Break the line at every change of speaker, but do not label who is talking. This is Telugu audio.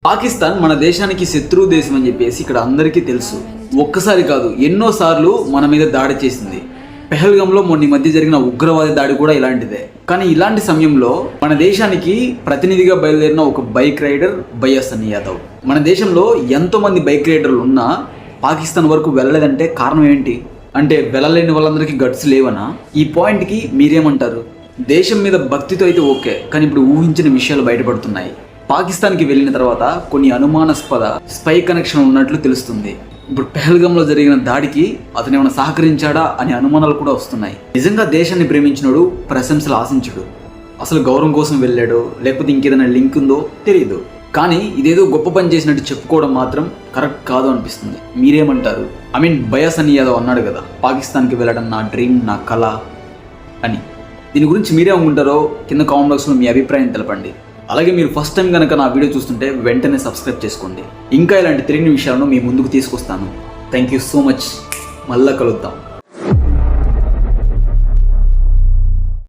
పాకిస్తాన్ మన దేశానికి శత్రువు దేశం అని చెప్పేసి ఇక్కడ అందరికీ తెలుసు. ఒక్కసారి కాదు, ఎన్నోసార్లు మన మీద దాడి చేసింది. పెహల్గాంలో మొన్న మధ్య జరిగిన ఉగ్రవాద దాడి కూడా ఇలాంటిదే. కానీ ఇలాంటి సమయంలో మన దేశానికి ప్రతినిధిగా బయలుదేరిన ఒక బైక్ రైడర్ బయాస్ అనీ యాదవ్. మన దేశంలో ఎంతో మంది బైక్ రైడర్లు ఉన్నా పాకిస్తాన్ వరకు వెళ్ళలేదంటే కారణం ఏంటి? అంటే వెళ్ళలేని వాళ్ళందరికీ గట్స్ లేవనా? ఈ పాయింట్కి మీరేమంటారు? దేశం మీద భక్తితో అయితే ఓకే, కానీ ఇప్పుడు ఊహించిన విషయాలు బయటపడుతున్నాయి. పాకిస్తాన్కి వెళ్ళిన తర్వాత కొన్ని అనుమానాస్పద స్పై కనెక్షన్ ఉన్నట్లు తెలుస్తుంది. ఇప్పుడు పెహల్గాంలో జరిగిన దాడికి అతను ఏమైనా సహకరించాడా అనే అనుమానాలు కూడా వస్తున్నాయి. నిజంగా దేశాన్ని ప్రేమించినోడు ప్రశంసలు ఆశించడు. అసలు గౌరవం కోసం వెళ్ళాడో లేకపోతే ఇంకేదైనా లింక్ ఉందో తెలియదు. కానీ ఇదేదో గొప్ప పని చేసినట్టు చెప్పుకోవడం మాత్రం కరెక్ట్ కాదు అనిపిస్తుంది. మీరేమంటారు? బయాస్ అనీ యాదవ్ అన్నాడు కదా, పాకిస్తాన్కి వెళ్ళడం నా డ్రీమ్, నా కళ అని. దీని గురించి మీరే అనుకుంటారో కింద కామెంట్ బాక్స్లో మీ అభిప్రాయం తెలపండి. అలాగే మీరు ఫస్ట్ టైం కనుక నా వీడియో చూస్తుంటే వెంటనే సబ్స్క్రైబ్ చేసుకోండి. ఇంకా ఇలాంటి తెలియని విషయాలను మీ ముందుకు తీసుకొస్తాను. Thank you so much. మళ్ళా కలుద్దాం.